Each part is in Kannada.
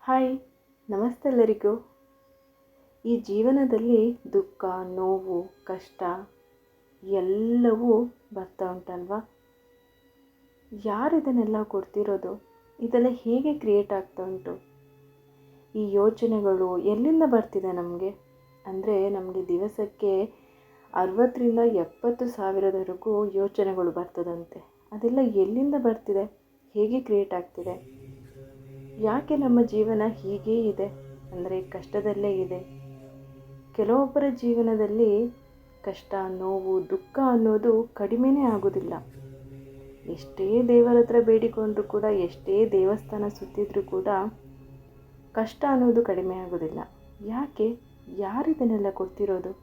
ಹಾಯ್, ನಮಸ್ತೆ ಎಲ್ಲರಿಗೂ. ಈ ಜೀವನದಲ್ಲಿ ದುಃಖ, ನೋವು, ಕಷ್ಟ ಎಲ್ಲವೂ ಬರ್ತಾ ಉಂಟಲ್ವಾ? ಯಾರು ಇದನ್ನೆಲ್ಲ ಕೊಡ್ತಿರೋದು? ಇದೆಲ್ಲ ಹೇಗೆ ಕ್ರಿಯೇಟ್ ಆಗ್ತಾ ಉಂಟು? ಈ ಯೋಚನೆಗಳು ಎಲ್ಲಿಂದ ಬರ್ತಿದೆ ನಮಗೆ? ಅಂದರೆ ನಮಗೆ ದಿವಸಕ್ಕೆ 60ರಿಂದ 70 ಸಾವಿರದವರೆಗೂ ಯೋಚನೆಗಳು ಬರ್ತದಂತೆ. ಅದೆಲ್ಲ ಎಲ್ಲಿಂದ ಬರ್ತಿದೆ? ಹೇಗೆ ಕ್ರಿಯೇಟ್ ಆಗ್ತಿದೆ? ಯಾಕೆ ನಮ್ಮ ಜೀವನ ಹೀಗೇ ಇದೆ, ಅಂದರೆ ಕಷ್ಟದಲ್ಲೇ ಇದೆ? ಕೆಲವೊಬ್ಬರ ಜೀವನದಲ್ಲಿ ಕಷ್ಟ, ನೋವು, ದುಃಖ ಅನ್ನೋದು ಕಡಿಮೆನೇ ಆಗೋದಿಲ್ಲ. ಎಷ್ಟೇ ದೇವರ ಹತ್ರ ಬೇಡಿಕೊಂಡ್ರೂ ಕೂಡ, ಎಷ್ಟೇ ದೇವಸ್ಥಾನ ಸುತ್ತಿದ್ರೂ ಕೂಡ ಕಷ್ಟ ಅನ್ನೋದು ಕಡಿಮೆ ಆಗೋದಿಲ್ಲ. ಯಾಕೆ? ಯಾರಿದನ್ನೆಲ್ಲ ಕೊಡ್ತಿರೋದು?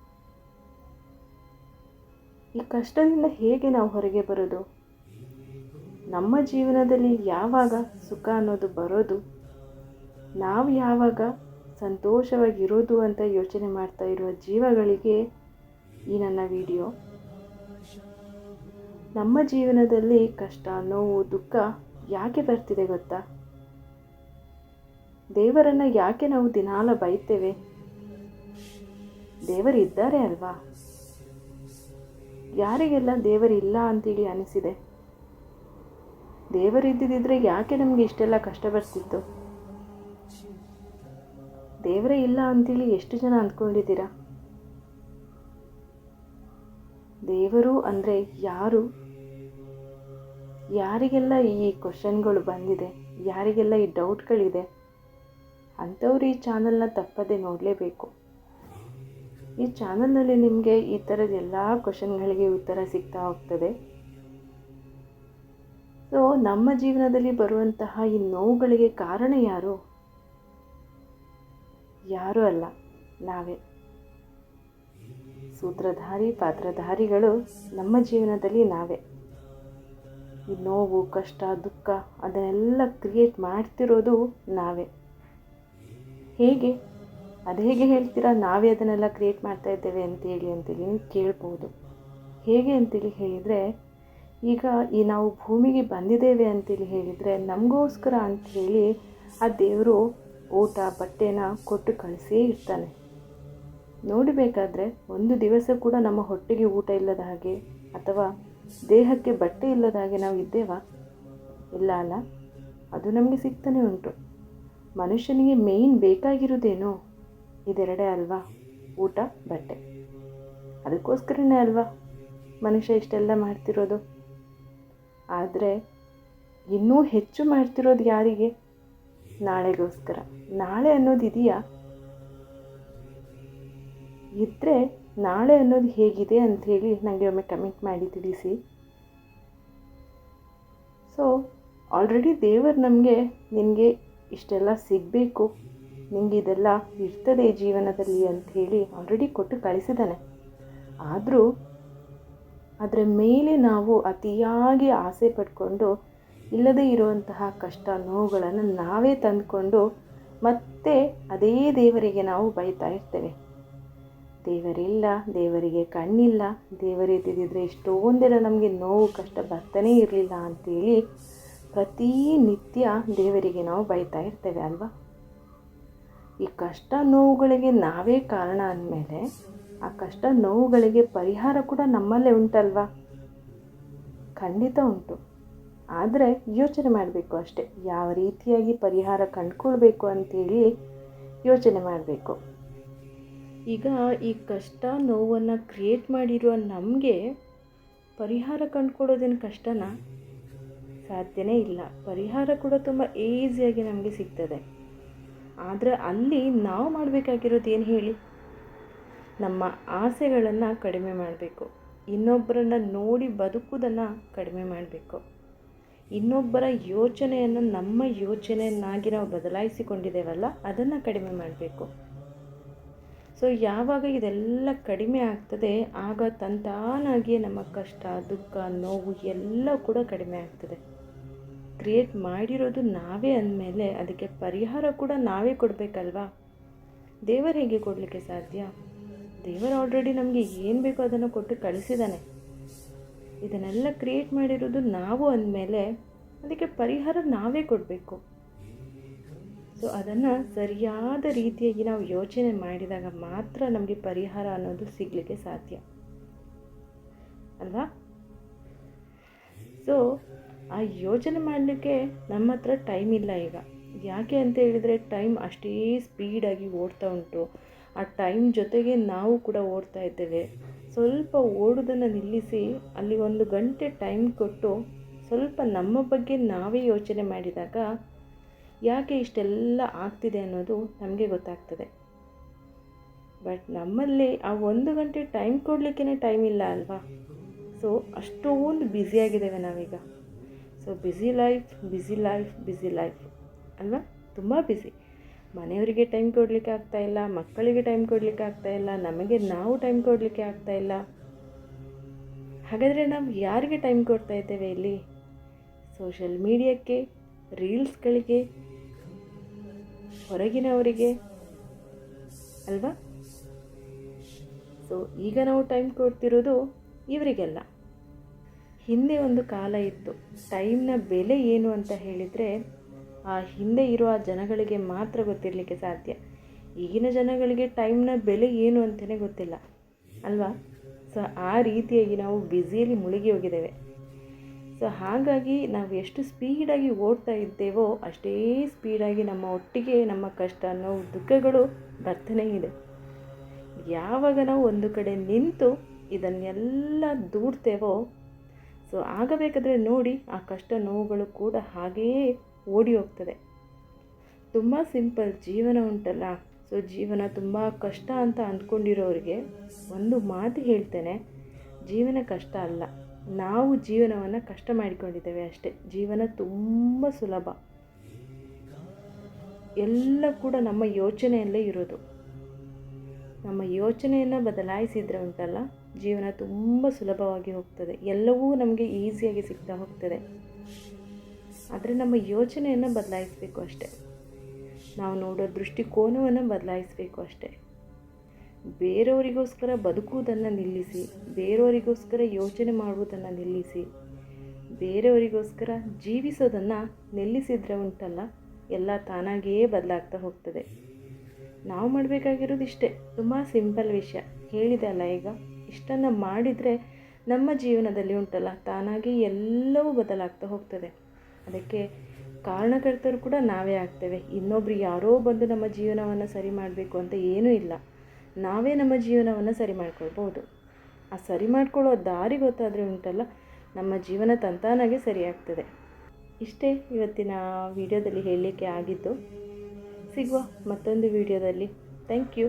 ಈ ಕಷ್ಟದಿಂದ ಹೇಗೆ ನಾವು ಹೊರಗೆ ಬರೋದು? ನಮ್ಮ ಜೀವನದಲ್ಲಿ ಯಾವಾಗ ಸುಖ ಅನ್ನೋದು ಬರೋದು? ನಾವು ಯಾವಾಗ ಸಂತೋಷವಾಗಿರೋದು ಅಂತ ಯೋಚನೆ ಮಾಡ್ತಾ ಇರುವ ಜೀವಗಳಿಗೆ ಈ ನನ್ನ ವಿಡಿಯೋ. ನಮ್ಮ ಜೀವನದಲ್ಲಿ ಕಷ್ಟ, ನೋವು, ದುಃಖ ಯಾಕೆ ಬರ್ತಿದೆ ಗೊತ್ತಾ? ದೇವರನ್ನು ಯಾಕೆ ನಾವು ದಿನಾಲ ಬೈತೇವೆ? ದೇವರಿದ್ದಾರೆ ಅಲ್ವಾ? ಯಾರಿಗೆಲ್ಲ ದೇವರಿಲ್ಲ ಅಂತೇಳಿ ಅನಿಸಿದೆ? ದೇವರಿದ್ದಿದ್ರೆ ಯಾಕೆ ನಮಗೆ ಇಷ್ಟೆಲ್ಲ ಕಷ್ಟ ಬರ್ತಿತ್ತು? ದೇವರೇ ಇಲ್ಲ ಅಂತೇಳಿ ಎಷ್ಟು ಜನ ಅಂದ್ಕೊಂಡಿದ್ದೀರಾ? ದೇವರು ಅಂದರೆ ಯಾರು? ಯಾರಿಗೆಲ್ಲ ಈ ಕ್ವಶನ್ಗಳು ಬಂದಿದೆ, ಯಾರಿಗೆಲ್ಲ ಈ ಡೌಟ್ಗಳಿದೆ, ಅಂಥವ್ರು ಈ ಚಾನಲ್ನ ತಪ್ಪದೆ ನೋಡಲೇಬೇಕು. ಈ ಚಾನಲ್ನಲ್ಲಿ ನಿಮಗೆ ಈ ಥರದ ಎಲ್ಲ ಕ್ವಶನ್ಗಳಿಗೆ ಉತ್ತರ ಸಿಗ್ತಾ ಹೋಗ್ತದೆ. ಸೊ ನಮ್ಮ ಜೀವನದಲ್ಲಿ ಬರುವಂತಹ ಈ ನೋವುಗಳಿಗೆ ಕಾರಣ ಯಾರು? ಯಾರೂ ಅಲ್ಲ, ನಾವೇ. ಸೂತ್ರಧಾರಿ, ಪಾತ್ರಧಾರಿಗಳು ನಮ್ಮ ಜೀವನದಲ್ಲಿ ನಾವೇ. ಈ ನೋವು, ಕಷ್ಟ, ದುಃಖ ಅದನ್ನೆಲ್ಲ ಕ್ರಿಯೇಟ್ ಮಾಡ್ತಿರೋದು ನಾವೇ. ಹೇಗೆ? ಅದು ಹೇಗೆ ಹೇಳ್ತೀರಾ? ನಾವೇ ಅದನ್ನೆಲ್ಲ ಕ್ರಿಯೇಟ್ ಮಾಡ್ತಾ ಇದ್ದೇವೆ ಅಂತೇಳಿ ನೀವು ಕೇಳ್ಬೋದು. ಹೇಗೆ ಅಂತೇಳಿ ಹೇಳಿದರೆ, ಈಗ ನಾವು ಭೂಮಿಗೆ ಬಂದಿದ್ದೇವೆ ಅಂತೇಳಿ ಹೇಳಿದರೆ ನಮಗೋಸ್ಕರ ಅಂಥೇಳಿ ಆ ದೇವರು ಊಟ, ಬಟ್ಟೆನ ಕೊಟ್ಟು ಕಳಿಸೇ ಇರ್ತಾನೆ. ನೋಡಬೇಕಾದ್ರೆ ಒಂದು ದಿವಸ ಕೂಡ ನಮ್ಮ ಹೊಟ್ಟೆಗೆ ಊಟ ಇಲ್ಲದ ಹಾಗೆ ಅಥವಾ ದೇಹಕ್ಕೆ ಬಟ್ಟೆ ಇಲ್ಲದ ಹಾಗೆ ನಾವು ಇದ್ದೇವಾ? ಇಲ್ಲ ಅಲ್ಲ. ಅದು ನಮಗೆ ಸಿಗ್ತಾನೆ ಉಂಟು. ಮನುಷ್ಯನಿಗೆ ಮೇಯ್ನ್ ಬೇಕಾಗಿರೋದೇನು? ಇದೆರಡೇ ಅಲ್ವಾ? ಊಟ, ಬಟ್ಟೆ. ಅದಕ್ಕೋಸ್ಕರನೇ ಅಲ್ವಾ ಮನುಷ್ಯ ಇಷ್ಟೆಲ್ಲ ಮಾಡ್ತಿರೋದು. ಆದರೆ ಇನ್ನೂ ಹೆಚ್ಚು ಮಾಡ್ತಿರೋದು ಯಾರಿಗೆ? ನಾಳೆಗೋಸ್ಕರ. ನಾಳೆ ಅನ್ನೋದು ಇದೆಯಾ? ಇದ್ದರೆ ನಾಳೆ ಅನ್ನೋದು ಹೇಗಿದೆ ಅಂಥೇಳಿ ನನಗೆ ಒಮ್ಮೆ ಕಮೆಂಟ್ ಮಾಡಿ ತಿಳಿಸಿ. ಸೊ ಆಲ್ರೆಡಿ ದೇವರು ನಮಗೆ ನಿನಗೆ ಇಷ್ಟೆಲ್ಲ ಸಿಗಬೇಕು, ನಿಮಗೆ ಇದೆಲ್ಲ ಇರ್ತದೆ ಜೀವನದಲ್ಲಿ ಅಂಥೇಳಿ ಆಲ್ರೆಡಿ ಕೊಟ್ಟು ಕಳಿಸಿದ್ದಾನೆ. ಆದರೂ ಅದರ ಮೇಲೆ ನಾವು ಅತಿಯಾಗಿ ಆಸೆ ಪಡ್ಕೊಂಡು ಇಲ್ಲದೇ ಇರುವಂತಹ ಕಷ್ಟ, ನೋವುಗಳನ್ನು ನಾವೇ ತಂದುಕೊಂಡು ಮತ್ತೆ ಅದೇ ದೇವರಿಗೆ ನಾವು ಬೈತಾ ಇರ್ತೇವೆ. ದೇವರಿಲ್ಲ, ದೇವರಿಗೆ ಕಣ್ಣಿಲ್ಲ, ದೇವರಿದ್ದಿದ್ದರೆ ಇಷ್ಟೊಂದೆಲ್ಲ ನಮಗೆ ನೋವು, ಕಷ್ಟ ಬರ್ತಾನೇ ಇರಲಿಲ್ಲ ಅಂತೇಳಿ ಪ್ರತಿನಿತ್ಯ ದೇವರಿಗೆ ನಾವು ಬೈತಾ ಇರ್ತೇವೆ ಅಲ್ವಾ? ಈ ಕಷ್ಟ, ನೋವುಗಳಿಗೆ ನಾವೇ ಕಾರಣ ಅಂದಮೇಲೆ ಆ ಕಷ್ಟ, ನೋವುಗಳಿಗೆ ಪರಿಹಾರ ಕೂಡ ನಮ್ಮಲ್ಲೇ ಉಂಟಲ್ವಾ? ಖಂಡಿತ ಉಂಟು. ಆದರೆ ಯೋಚನೆ ಮಾಡಬೇಕು ಅಷ್ಟೆ, ಯಾವ ರೀತಿಯಾಗಿ ಪರಿಹಾರ ಕಂಡುಕೊಳ್ಬೇಕು ಅಂತೇಳಿ ಯೋಚನೆ ಮಾಡಬೇಕು. ಈಗ ಈ ಕಷ್ಟ, ನೋವನ್ನು ಕ್ರಿಯೇಟ್ ಮಾಡಿರುವ ನಮಗೆ ಪರಿಹಾರ ಕಂಡುಕೊಳ್ಳೋದೇನು ಕಷ್ಟನಾ? ಸಾಧ್ಯನೇ ಇಲ್ಲ. ಪರಿಹಾರ ಕೂಡ ತುಂಬ ಈಸಿಯಾಗಿ ನಮಗೆ ಸಿಗ್ತದೆ. ಆದರೆ ಅಲ್ಲಿ ನಾವು ಮಾಡಬೇಕಾಗಿರೋದು ಏನು ಹೇಳಿ? ನಮ್ಮ ಆಸೆಗಳನ್ನು ಕಡಿಮೆ ಮಾಡಬೇಕು. ಇನ್ನೊಬ್ಬರನ್ನು ನೋಡಿ ಬದುಕುವುದನ್ನು ಕಡಿಮೆ ಮಾಡಬೇಕು. ಇನ್ನೊಬ್ಬರ ಯೋಚನೆಯನ್ನು ನಮ್ಮ ಯೋಚನೆಯನ್ನಾಗಿ ನಾವು ಬದಲಾಯಿಸಿಕೊಂಡಿದ್ದೇವಲ್ಲ, ಅದನ್ನು ಕಡಿಮೆ ಮಾಡಬೇಕು. ಸೊ ಯಾವಾಗ ಇದೆಲ್ಲ ಕಡಿಮೆ ಆಗ್ತದೆ, ಆಗ ತಂತಾನಾಗಿಯೇ ನಮ್ಮ ಕಷ್ಟ, ದುಃಖ, ನೋವು ಎಲ್ಲ ಕೂಡ ಕಡಿಮೆ ಆಗ್ತದೆ. ಕ್ರಿಯೇಟ್ ಮಾಡಿರೋದು ನಾವೇ ಅಂದಮೇಲೆ ಅದಕ್ಕೆ ಪರಿಹಾರ ಕೂಡ ನಾವೇ ಕೊಡಬೇಕಲ್ವಾ? ದೇವರು ಹೇಗೆ ಕೊಡಲಿಕ್ಕೆ ಸಾಧ್ಯ? ದೇವರು ಆಲ್ರೆಡಿ ನಮಗೆ ಏನು ಬೇಕೋ ಅದನ್ನು ಕೊಟ್ಟು ಕಳಿಸಿದ್ದಾನೆ. ಇದನ್ನೆಲ್ಲ ಕ್ರಿಯೇಟ್ ಮಾಡಿರೋದು ನಾವು ಅಂದಮೇಲೆ ಅದಕ್ಕೆ ಪರಿಹಾರ ನಾವೇ ಕೊಡಬೇಕು. ಸೊ ಅದನ್ನು ಸರಿಯಾದ ರೀತಿಯಾಗಿ ನಾವು ಯೋಚನೆ ಮಾಡಿದಾಗ ಮಾತ್ರ ನಮಗೆ ಪರಿಹಾರ ಅನ್ನೋದು ಸಿಗಲಿಕ್ಕೆ ಸಾಧ್ಯ ಅಲ್ವಾ. ಸೊ ಆ ಯೋಚನೆ ಮಾಡಲಿಕ್ಕೆ ನಮ್ಮ ಹತ್ರ ಟೈಮ್ ಇಲ್ಲ ಈಗ. ಯಾಕೆ ಅಂತ ಹೇಳಿದರೆ ಟೈಮ್ ಅಷ್ಟೇ ಸ್ಪೀಡಾಗಿ ಓಡ್ತಾ ಉಂಟು. ಆ ಟೈಮ್ ಜೊತೆಗೆ ನಾವು ಕೂಡ ಓಡ್ತಾ ಇದ್ದೇವೆ. ಸ್ವಲ್ಪ ಓಡೋದನ್ನು ನಿಲ್ಲಿಸಿ ಅಲ್ಲಿ 1 ಗಂಟೆ ಟೈಮ್ ಕೊಟ್ಟು ಸ್ವಲ್ಪ ನಮ್ಮ ಬಗ್ಗೆ ನಾವೇ ಯೋಚನೆ ಮಾಡಿದಾಗ ಯಾಕೆ ಇಷ್ಟೆಲ್ಲ ಆಗ್ತಿದೆ ಅನ್ನೋದು ನಮಗೆ ಗೊತ್ತಾಗ್ತದೆ. ಬಟ್ ನಮ್ಮಲ್ಲಿ ಆ 1 ಗಂಟೆ ಟೈಮ್ ಕೊಡಲಿಕ್ಕೇ ಟೈಮ್ ಇಲ್ಲ ಅಲ್ವಾ. ಸೊ ಅಷ್ಟೊಂದು ಬ್ಯುಸಿಯಾಗಿದ್ದೇವೆ ನಾವೀಗ. ಸೊ ಬ್ಯುಸಿ ಲೈಫ್ ಅಲ್ವಾ, ತುಂಬ ಬ್ಯುಸಿ. ಮನೆಯವರಿಗೆ ಟೈಮ್ ಕೊಡಲಿಕ್ಕೆ ಆಗ್ತಾಯಿಲ್ಲ, ಮಕ್ಕಳಿಗೆ ಟೈಮ್ ಕೊಡಲಿಕ್ಕೆ ಆಗ್ತಾಯಿಲ್ಲ, ನಮಗೆ ನಾವು ಟೈಮ್ ಕೊಡಲಿಕ್ಕೆ ಆಗ್ತಾಯಿಲ್ಲ. ಹಾಗಾದರೆ ನಾವು ಯಾರಿಗೆ ಟೈಮ್ ಕೊಡ್ತಾ ಇದ್ದೇವೆ ಇಲ್ಲಿ? ಸೋಷಲ್ ಮೀಡಿಯಾಕ್ಕೆ, ರೀಲ್ಸ್ಗಳಿಗೆ, ಹೊರಗಿನವರಿಗೆ ಅಲ್ವಾ. ಸೊ ಈಗ ನಾವು ಟೈಮ್ ಕೊಡ್ತಿರೋದು ಇವರಿಗೆಲ್ಲ. ಹಿಂದೆ ಒಂದು ಕಾಲ ಇತ್ತು, ಟೈಮ್ನ ಬೆಲೆ ಏನು ಅಂತ ಹೇಳಿದರೆ ಆ ಹಿಂದೆ ಇರುವ ಜನಗಳಿಗೆ ಮಾತ್ರ ಗೊತ್ತಿರಲಿಕ್ಕೆ ಸಾಧ್ಯ. ಈಗಿನ ಜನಗಳಿಗೆ ಟೈಮ್ನ ಬೆಲೆ ಏನು ಅಂತಲೇ ಗೊತ್ತಿಲ್ಲ ಅಲ್ವಾ. ಸೊ ಆ ರೀತಿಯಾಗಿ ನಾವು ಬ್ಯುಸಿಯಲ್ಲಿ ಮುಳುಗಿ ಹೋಗಿದ್ದೇವೆ. ಸೊ ಹಾಗಾಗಿ ನಾವು ಎಷ್ಟು ಸ್ಪೀಡಾಗಿ ಓಡ್ತಾ ಇದ್ದೇವೋ ಅಷ್ಟೇ ಸ್ಪೀಡಾಗಿ ನಮ್ಮ ಒಟ್ಟಿಗೆ ನಮ್ಮ ಕಷ್ಟ, ನೋವು, ದುಃಖಗಳು ಬರ್ತಾನೇ ಇದೆ. ಯಾವಾಗ ನಾವು ಒಂದು ಕಡೆ ನಿಂತು ಇದನ್ನೆಲ್ಲ ದೂಡ್ತೇವೋ ಸೊ ಆಗಬೇಕಾದ್ರೆ ನೋಡಿ ಆ ಕಷ್ಟ ನೋವುಗಳು ಕೂಡ ಹಾಗೆಯೇ ಓಡಿ ಹೋಗ್ತದೆ. ತುಂಬ ಸಿಂಪಲ್ ಜೀವನ ಉಂಟಲ್ಲ. ಸೊ ಜೀವನ ತುಂಬ ಕಷ್ಟ ಅಂತ ಅಂದ್ಕೊಂಡಿರೋರಿಗೆ ಒಂದು ಮಾತು ಹೇಳ್ತೇನೆ, ಜೀವನ ಕಷ್ಟ ಅಲ್ಲ, ನಾವು ಜೀವನವನ್ನು ಕಷ್ಟ ಮಾಡಿಕೊಂಡಿದ್ದೇವೆ ಅಷ್ಟೇ. ಜೀವನ ತುಂಬ ಸುಲಭ. ಎಲ್ಲ ಕೂಡ ನಮ್ಮ ಯೋಚನೆಯಲ್ಲೇ ಇರೋದು. ನಮ್ಮ ಯೋಚನೆಯನ್ನು ಬದಲಾಯಿಸಿದರೆ ಉಂಟಲ್ಲ, ಜೀವನ ತುಂಬ ಸುಲಭವಾಗಿ ಹೋಗ್ತದೆ. ಎಲ್ಲವೂ ನಮಗೆ ಈಸಿಯಾಗಿ ಸಿಗ್ತಾ ಹೋಗ್ತದೆ. ಆದರೆ ನಮ್ಮ ಯೋಚನೆಯನ್ನು ಬದಲಾಯಿಸಬೇಕು ಅಷ್ಟೇ. ನಾವು ನೋಡೋ ದೃಷ್ಟಿಕೋನವನ್ನು ಬದಲಾಯಿಸಬೇಕು ಅಷ್ಟೇ. ಬೇರೆಯವರಿಗೋಸ್ಕರ ಬದುಕುವುದನ್ನು ನಿಲ್ಲಿಸಿ, ಬೇರೆಯವರಿಗೋಸ್ಕರ ಯೋಚನೆ ಮಾಡುವುದನ್ನು ನಿಲ್ಲಿಸಿ, ಬೇರೆಯವರಿಗೋಸ್ಕರ ಜೀವಿಸೋದನ್ನು ನಿಲ್ಲಿಸಿದರೆ ಉಂಟಲ್ಲ, ಎಲ್ಲ ತಾನಾಗಿಯೇ ಬದಲಾಗ್ತಾ ಹೋಗ್ತದೆ. ನಾವು ಮಾಡಬೇಕಾಗಿರೋದು ಇಷ್ಟೇ, ತುಂಬ ಸಿಂಪಲ್ ವಿಷಯ ಹೇಳಿದೆ ಅಲ್ಲ ಈಗ. ಇಷ್ಟನ್ನು ಮಾಡಿದರೆ ನಮ್ಮ ಜೀವನದಲ್ಲಿ ಉಂಟಲ್ಲ ತಾನಾಗಿ ಎಲ್ಲವೂ ಬದಲಾಗ್ತಾ ಹೋಗ್ತದೆ. ಅದಕ್ಕೆ ಕಾರಣಕರ್ತರು ಕೂಡ ನಾವೇ ಆಗ್ತೇವೆ. ಇನ್ನೊಬ್ಬರು ಯಾರೋ ಬಂದು ನಮ್ಮ ಜೀವನವನ್ನು ಸರಿ ಮಾಡಬೇಕು ಅಂತ ಏನೂ ಇಲ್ಲ. ನಾವೇ ನಮ್ಮ ಜೀವನವನ್ನು ಸರಿ ಮಾಡ್ಕೊಳ್ಬೋದು. ಆ ಸರಿ ಮಾಡ್ಕೊಳ್ಳೋ ದಾರಿ ಗೊತ್ತಾದರೆ ಉಂಟಲ್ಲ, ನಮ್ಮ ಜೀವನ ತಂತಾನಾಗೆ ಸರಿಯಾಗ್ತದೆ. ಇಷ್ಟೇ ಇವತ್ತಿನ ವಿಡಿಯೋದಲ್ಲಿ ಹೇಳಲಿಕ್ಕೆ ಆಗಿದ್ದು. ಸಿಗುವ ಮತ್ತೊಂದು ವಿಡಿಯೋದಲ್ಲಿ. Thank you.